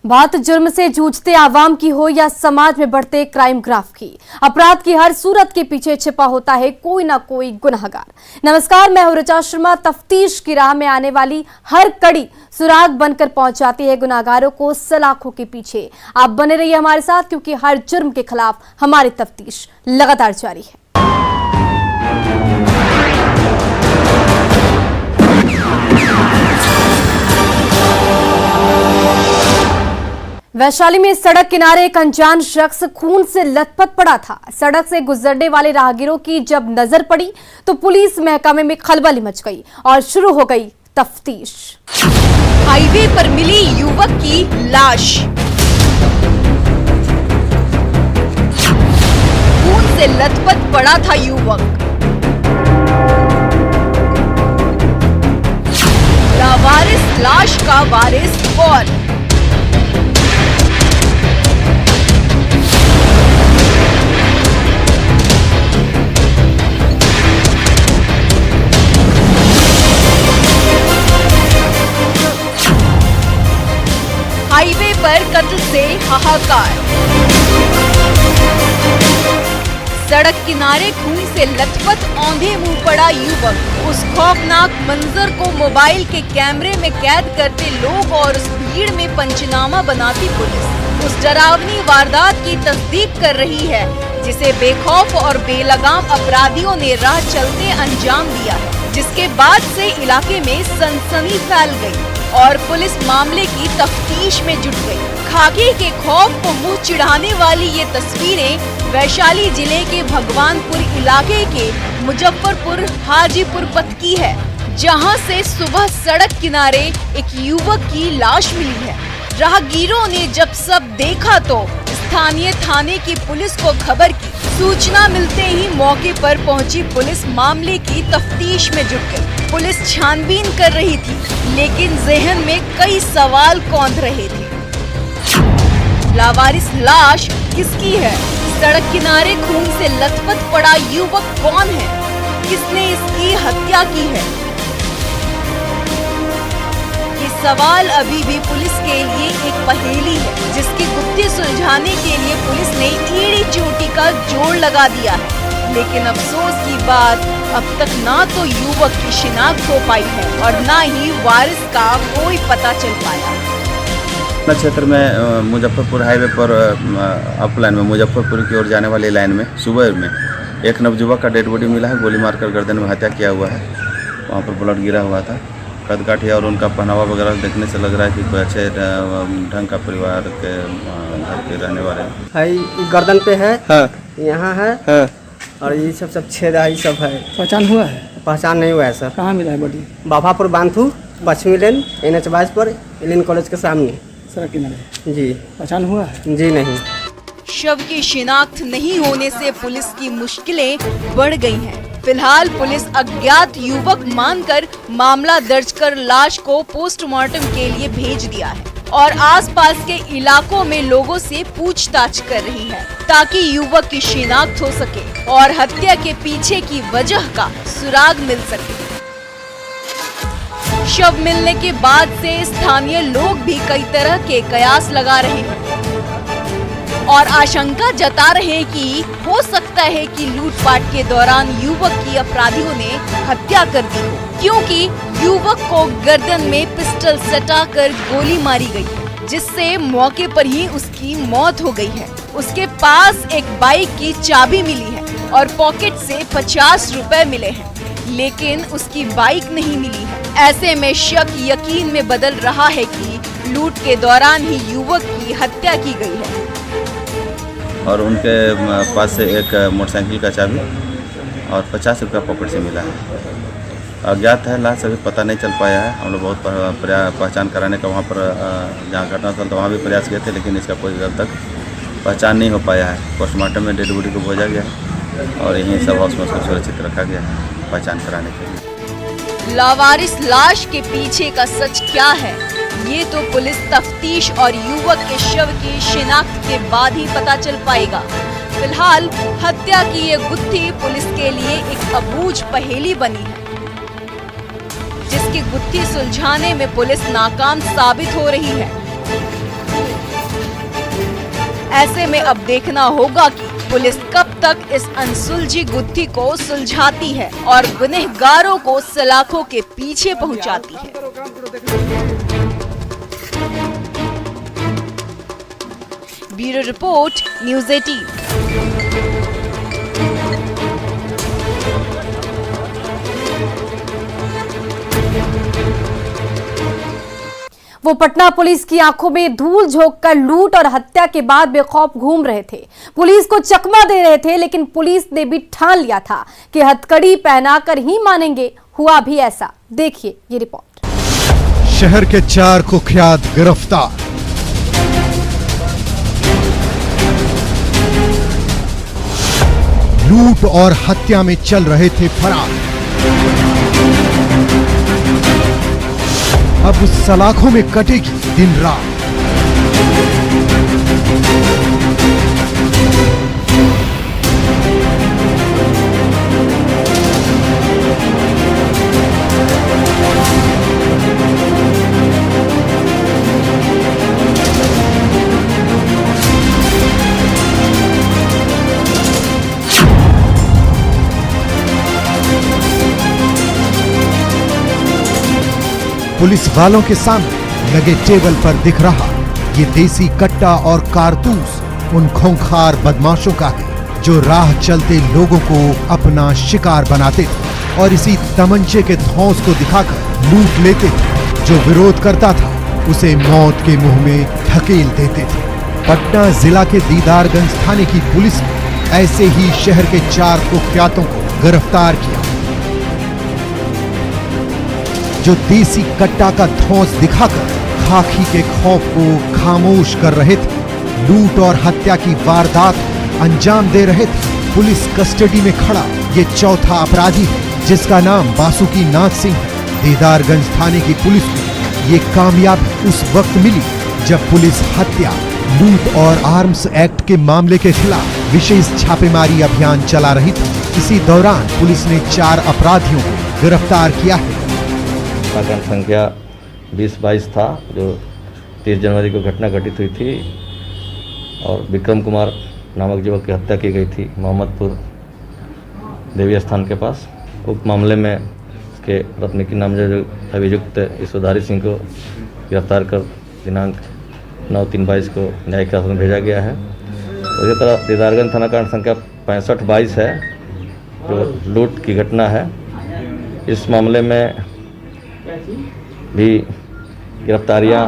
बात जुर्म से जूझते आवाम की हो या समाज में बढ़ते क्राइम ग्राफ की, अपराध की हर सूरत के पीछे छिपा होता है कोई ना कोई गुनहगार। नमस्कार, मैं हूं ऋचा शर्मा। तफ्तीश की राह में आने वाली हर कड़ी सुराग बनकर पहुंच जाती है गुनहगारों को सलाखों के पीछे। आप बने रहिए हमारे साथ, क्योंकि हर जुर्म के खिलाफ हमारी तफ्तीश लगातार जारी है। वैशाली में सड़क किनारे एक अनजान शख्स खून से लथपथ पड़ा था। सड़क से गुजरने वाले राहगीरों की जब नजर पड़ी तो पुलिस महकमे में खलबली मच गई और शुरू हो गई तफ्तीश। हाईवे पर मिली युवक की लाश। खून से लथपथ पड़ा था युवक। लावारिस लाश का वारिस कौन? हाईवे पर कत्ल से हाहाकार। सड़क किनारे खून से लथपथ औंधे मुंह पड़ा युवक। उस खौफनाक मंजर को मोबाइल के कैमरे में कैद करते लोग और उस भीड़ में पंचनामा बनाती पुलिस उस डरावनी वारदात की तस्दीक कर रही है, जिसे बेखौफ और बेलगाम अपराधियों ने राह चलते अंजाम दिया है, जिसके बाद से इलाके में सनसनी फैल गई और पुलिस मामले की तफ्तीश में जुट गई। खाकी के खौफ को मुंह चिढ़ाने वाली ये तस्वीरें वैशाली जिले के भगवानपुर इलाके के मुजफ्फरपुर हाजीपुर पथ की है, जहां से सुबह सड़क किनारे एक युवक की लाश मिली है। राहगीरों ने जब सब देखा तो स्थानीय थाने की पुलिस को खबर की। सूचना मिलते ही मौके पर पहुंची पुलिस मामले की तफ्तीश में जुट गई। पुलिस छानबीन कर रही थी, लेकिन जहन में कई सवाल कौंध रहे थे। लावारिस लाश किसकी है? सड़क किनारे खून से लथपथ पड़ा युवक कौन है? किसने इसकी हत्या की है? ये सवाल अभी भी पुलिस के लिए एक पहेली है, जिसकी गुत्थी सुलझाने के लिए पुलिस ने ईड़ी चोटी का जोड़ लगा दिया है। लेकिन अफसोस की बात, अब तक ना तो युवक की शिनाख्त हो पाई है और ना ही वारिस का कोई पता चल पाया। क्षेत्र में मुजफ्फरपुर हाईवे पर अप लाइन में मुजफ्फरपुर की ओर जाने वाली लाइन में सुबह में एक नवयुवक का डेड बॉडी मिला है। गोली मारकर गर्दन में हत्या किया हुआ है। वहाँ पर ब्लड गिरा हुआ था। कद काठिया और उनका पहनावा वगैरह देखने से लग रहा है कि कोई अच्छे ढंग का परिवार के घर के रहने वाले हैं। है गर्दन पे है, हाँ, यहाँ है, हाँ। और ये सब छेद है, ये सब है। पहचान हुआ है? पहचान नहीं हुआ है सर। कहाँ मिला है बॉडी? बाफापुर बांथू पश्चिमी लेन NH 22 पर एलिन कॉलेज के सामने सड़क किनारे। जी। पहचान हुआ है? जी नहीं। शव की शिनाख्त नहीं होने से पुलिस की मुश्किलें बढ़ गई हैं। फिलहाल पुलिस अज्ञात युवक मानकर मामला दर्ज कर लाश को पोस्टमार्टम के लिए भेज दिया है और आसपास के इलाकों में लोगों से पूछताछ कर रही है, ताकि युवक की शिनाख्त हो सके और हत्या के पीछे की वजह का सुराग मिल सके। शव मिलने के बाद से स्थानीय लोग भी कई तरह के कयास लगा रहे हैं और आशंका जता रहे हैं कि हो सकता है कि लूटपाट के दौरान युवक की अपराधियों ने हत्या कर दी हो, क्योंकि युवक को गर्दन में पिस्टल सटाकर गोली मारी गई है, जिससे मौके पर ही उसकी मौत हो गई है। उसके पास एक बाइक की चाबी मिली है और पॉकेट से 50 रुपए मिले हैं, लेकिन उसकी बाइक नहीं मिली है। ऐसे में शक यकीन में बदल रहा है कि लूट के दौरान ही युवक की हत्या की गई है। और उनके पास से एक मोटरसाइकिल का चाबी और 50 रुपया पॉकेट से मिला है। अज्ञात है, लाश अभी पता नहीं चल पाया है। हम लोग बहुत पहचान कराने का वहाँ पर जहाँ घटना स्थल तो वहाँ भी प्रयास किए थे, लेकिन इसका कोई अब तक पहचान नहीं हो पाया है। पोस्टमार्टम में डेड बॉडी को भेजा गया है और यहीं सब हाउस में उसको सुरक्षित रखा गया है पहचान कराने के लिए। लावारिस लाश के पीछे का सच क्या है, ये तो पुलिस तफ्तीश और युवक के शव की शिनाख्त के बाद ही पता चल पाएगा। फिलहाल हत्या की ये गुत्थी पुलिस के लिए एक अबूझ पहेली बनी है, जिसकी गुत्थी सुलझाने में पुलिस नाकाम साबित हो रही है। ऐसे में अब देखना होगा कि पुलिस कब तक इस अनसुलझी गुत्थी को सुलझाती है और गुनहगारों को सलाखों के पीछे पहुंचाती है। Bureau report, news 18। वो पटना पुलिस की आंखों में धूल झोंककर लूट और हत्या के बाद बेखौफ घूम रहे थे। पुलिस को चकमा दे रहे थे, लेकिन पुलिस ने भी ठान लिया था कि हथकड़ी पहनाकर ही मानेंगे। हुआ भी ऐसा, देखिए ये रिपोर्ट। शहर के 4 कुख्यात गिरफ्तार। लूट और हत्या में चल रहे थे फरार। अब सलाखों में कटेगी दिन रात। पुलिस वालों के सामने लगे टेबल पर दिख रहा ये देसी कट्टा और कारतूस उन खूंखार बदमाशों का है जो राह चलते लोगों को अपना शिकार बनाते थे और इसी तमंचे के धौंस को दिखाकर लूट लेते थे। जो विरोध करता था उसे मौत के मुंह में धकेल देते थे। पटना जिला के दीदारगंज थाने की पुलिस ने ऐसे ही शहर के 4 कुख्यातों को गिरफ्तार किया जो देसी कट्टा का धौंस दिखाकर खाकी के खौफ को खामोश कर रहे थे। लूट और हत्या की वारदात अंजाम दे रहे थे। पुलिस कस्टडी में खड़ा ये चौथा अपराधी है जिसका नाम बासुकी नाथ सिंह है। दीदारगंज थाने की पुलिस को ये कामयाबी उस वक्त मिली जब पुलिस हत्या, लूट और आर्म्स एक्ट के मामले के खिलाफ विशेष छापेमारी अभियान चला रही थी। इसी दौरान पुलिस ने 4 अपराधियों को गिरफ्तार किया है। प्रकरण संख्या 20-22 था जो 30 जनवरी को घटना घटित हुई थी और विक्रम कुमार नामक युवक की हत्या की गई थी मोहम्मदपुर देवी स्थान के पास। उक्त मामले में इसके रत्निकी नामजद अभियुक्त ईश्वरधारी सिंह को गिरफ्तार कर दिनांक 9/3/22 को न्यायिक हिरासत में भेजा गया है। इसी तरह दीदारगंज थाना कांड संख्या 65-22 है जो लूट की घटना है। इस मामले में भी गिरफ्तारियां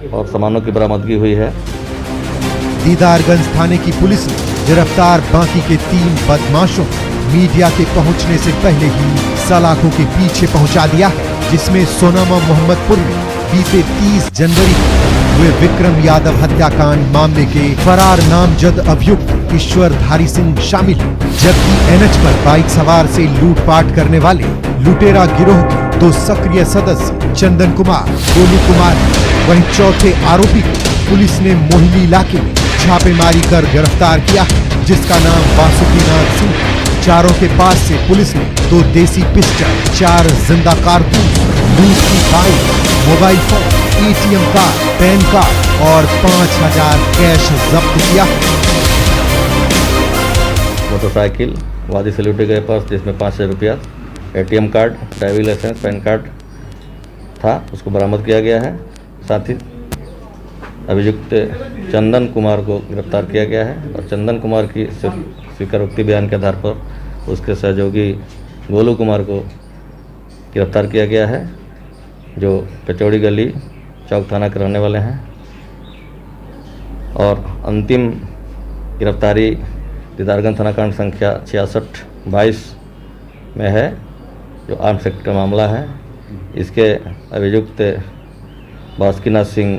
और सामानों की बरामदगी हुई है। दीदारगंज थाने की पुलिस ने गिरफ्तार बाकी के 3 बदमाशों को मीडिया के पहुंचने से पहले ही सलाखों के पीछे पहुंचा दिया है, जिसमें सोनामा मोहम्मदपुर में बीते 30 जनवरी को हुए विक्रम यादव हत्याकांड मामले के फरार नामजद अभियुक्त ईश्वरधारी सिंह शामिल है। जबकि एनएच पर बाइक सवार से लूटपाट करने वाले लुटेरा गिरोह के 2 सक्रिय सदस्य चंदन कुमार, गोलू कुमार, वहीं चौथे आरोपी को पुलिस ने मोहिनी इलाके में छापेमारी कर गिरफ्तार किया है जिसका नाम बासुकी नाथ सिंह। चारों के पास से पुलिस ने 2 देसी पिस्टल, 4 जिंदा कारतूस, लूट की bike, mobile phone, ATM card, pan card और 5000 कैश जब्त किया। मोटरसाइकिल, वादी से लूटे गए पर्स जिसमें 5000 रुपया, ATM card, driving licence, PAN card था, उसको बरामद किया गया है। साथ ही अभियुक्त चंदन कुमार को गिरफ्तार किया गया है और चंदन कुमार की स्वीकारोक्ति बयान के आधार पर उसके सहयोगी गोलू कुमार को गिरफ्तार किया गया है जो कचौड़ी गली चौक थाना के रहने वाले हैं। और अंतिम गिरफ्तारी दीदारगंज थाना कांड संख्या 66-22 में है जो आर्म्स एक्ट का मामला है। इसके अभियुक्त बासुकीनाथ सिंह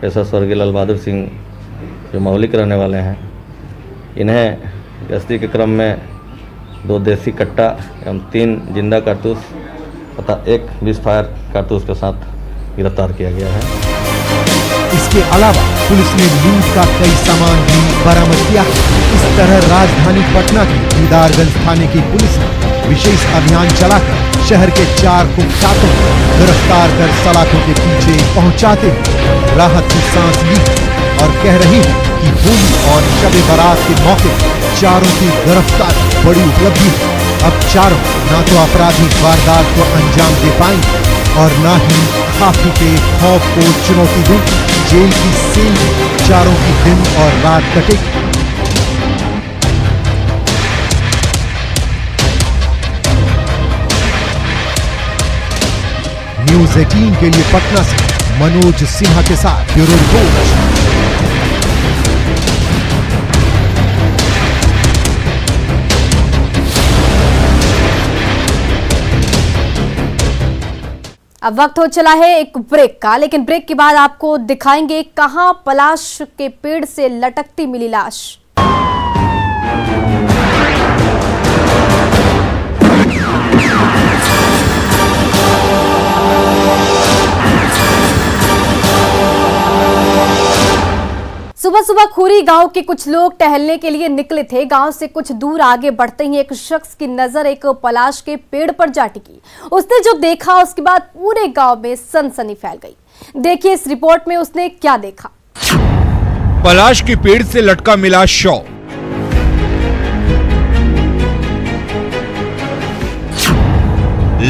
पेशा स्वर्गीय लाल बहादुर सिंह जो मौली के रहने वाले हैं, इन्हें गश्ती के क्रम में 2 देसी कट्टा एवं 3 जिंदा कारतूस तथा 1 मिस फायर कारतूस के साथ गिरफ्तार किया गया है। इसके अलावा पुलिस ने लूट का कई सामान भी बरामद किया। इस तरह राजधानी पटना के दीदारगंज थाने की पुलिस ने विशेष अभियान चलाकर शहर के 4 कुख्यातों को गिरफ्तार कर सलाखों के पीछे पहुंचाते हुए राहत की सांस ली और कह रही है कि होली और शब बारात के मौके चारों की गिरफ्तारी बड़ी उपलब्धि है। अब चारों ना तो आपराधिक वारदात को अंजाम दे पाएंगे और ना ही खाकी के खौफ को चुनौती देंगे। जेल की सेल में चारों की दिन और रात कटेगी। न्यूज़ 18 के लिए पटना से मनोज सिन्हा के साथ ब्यूरो रिपोर्ट। अब वक्त हो चला है एक ब्रेक का, लेकिन ब्रेक के बाद आपको दिखाएंगे कहां पलाश के पेड़ से लटकती मिली लाश। सुबह सुबह खूरी गांव के कुछ लोग टहलने के लिए निकले थे। गांव से कुछ दूर आगे बढ़ते ही एक शख्स की नजर एक पलाश के पेड़ पर जा टिकी। उसने जो देखा उसके बाद पूरे गांव में सनसनी फैल गई। देखिए इस रिपोर्ट में उसने क्या देखा। पलाश के पेड़ से लटका मिला शव।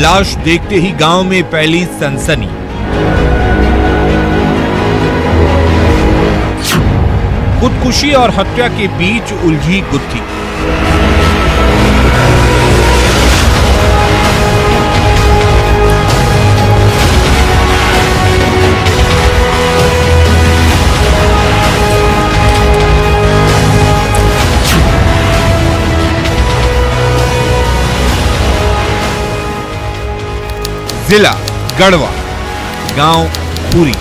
लाश देखते ही गांव में फैली सनसनी। खुदकुशी और हत्या के बीच उलझी गुत्थी। जिला गढ़वा, गांव खूरी।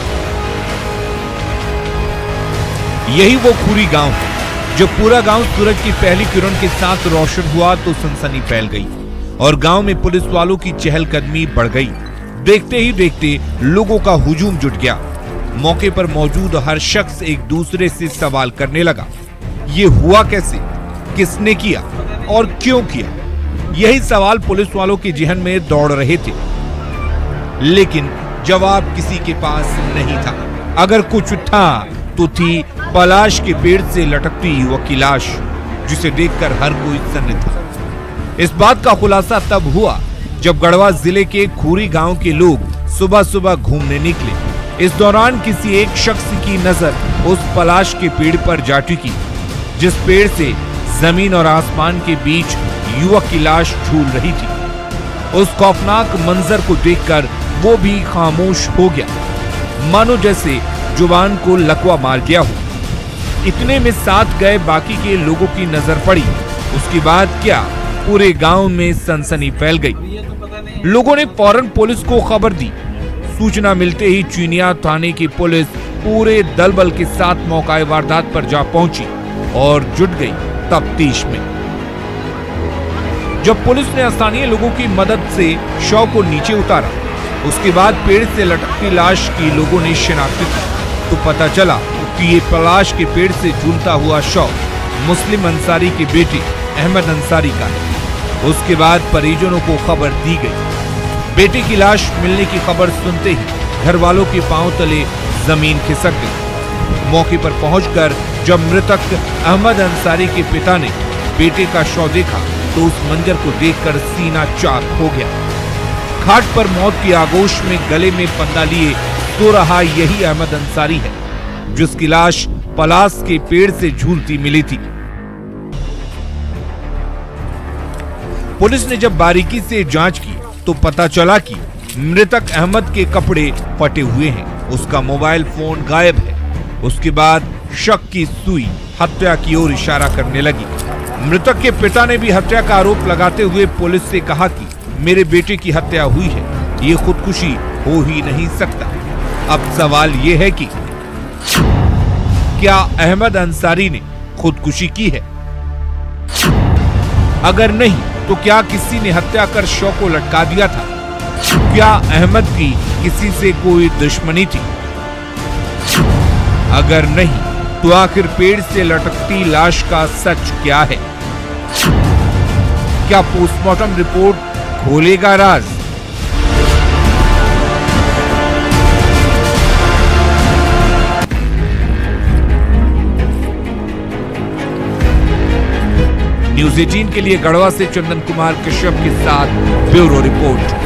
यही वो खूरी गांव है जो पूरा गांव सूरज की पहली किरण के साथ रोशन हुआ तो सनसनी फैल गई और गांव में पुलिस वालों की चहलकदमी बढ़ गई। देखते ही देखते लोगों का हुजूम जुट गया। मौके पर मौजूद हर शख्स एक दूसरे से सवाल करने लगा। ये हुआ कैसे, किसने किया और क्यों किया? यही सवाल पुलिस वालों के जहन में दौड़ रहे थे, लेकिन जवाब किसी के पास नहीं था। अगर कुछ था तो थी पलाश के पेड़ से लटकती युवक की लाश, जिसे देखकर हर कोई सन्न था। इस बात का खुलासा तब हुआ जब गढ़वा जिले के खूरी गांव के लोग सुबह सुबह घूमने निकले। इस दौरान किसी एक शख्स की नजर उस पलाश के पेड़ पर जा टिकी, जिस पेड़ से जमीन और आसमान के बीच युवक की लाश झूल रही थी। उस खौफनाक मंजर को देखकर वो भी खामोश हो गया, मानो जैसे जुबान को लकवा मार गया हो। इतने में साथ गए बाकी के लोगों की नजर पड़ी। उसके बाद क्या, पूरे गांव में सनसनी फैल गई। लोगों ने फौरन पुलिस को खबर दी। सूचना मिलते ही चीनिया थाने की पुलिस पूरे दलबल के साथ मौके वारदात पर जा पहुंची और जुट गई तफ्तीश में। जब पुलिस ने स्थानीय लोगों की मदद से शव को नीचे उतारा, उसके बाद पेड़ से लटकती लाश की लोगों ने शिनाख्त की तो पता चला कि ये पलाश के पेड़ से झूलता हुआ शव मुस्लिम अंसारी के बेटे अहमद अंसारी का है। उसके बाद परिजनों को खबर दी गई। बेटे की लाश मिलने की खबर सुनते ही घर वालों के पांव तले जमीन खिसक गई। मौके पर पहुंचकर जब मृतक अहमद अंसारी के पिता ने बेटे का शव देखा तो उस मंजर को देखकर सीना चाक हो गया। खाट पर मौत की आगोश में गले में फंदा लिए सो रहा यही अहमद अंसारी है, जिसकी लाश पलाश के पेड़ से झूलती मिली थी। पुलिस ने जब बारीकी से जांच की तो पता चला कि मृतक अहमद के कपड़े फटे हुए हैं, उसका मोबाइल फोन गायब है। उसके बाद शक की सुई हत्या की ओर इशारा करने लगी। मृतक के पिता ने भी हत्या का आरोप लगाते हुए पुलिस से कहा कि मेरे बेटे की हत्या हुई है, ये खुदकुशी हो ही नहीं सकता। अब सवाल ये है कि क्या अहमद अंसारी ने खुदकुशी की है? अगर नहीं तो क्या किसी ने हत्या कर शव को लटका दिया था? क्या अहमद की किसी से कोई दुश्मनी थी? अगर नहीं तो आखिर पेड़ से लटकती लाश का सच क्या है? क्या पोस्टमार्टम रिपोर्ट खोलेगा राज? न्यूज 18 के लिए गढ़वा से चंदन कुमार कश्यप के साथ ब्यूरो रिपोर्ट।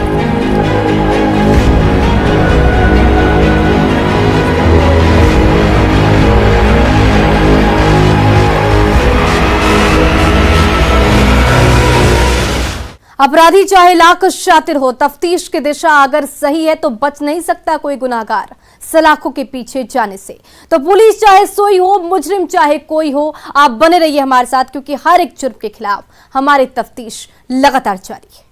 अपराधी चाहे लाख शातिर हो, तफ्तीश की दिशा अगर सही है तो बच नहीं सकता कोई गुनाहगार सलाखों के पीछे जाने से। तो पुलिस चाहे सोई हो, मुजरिम चाहे कोई हो, आप बने रहिए हमारे साथ, क्योंकि हर एक जुर्म के खिलाफ हमारी तफ्तीश लगातार जारी है।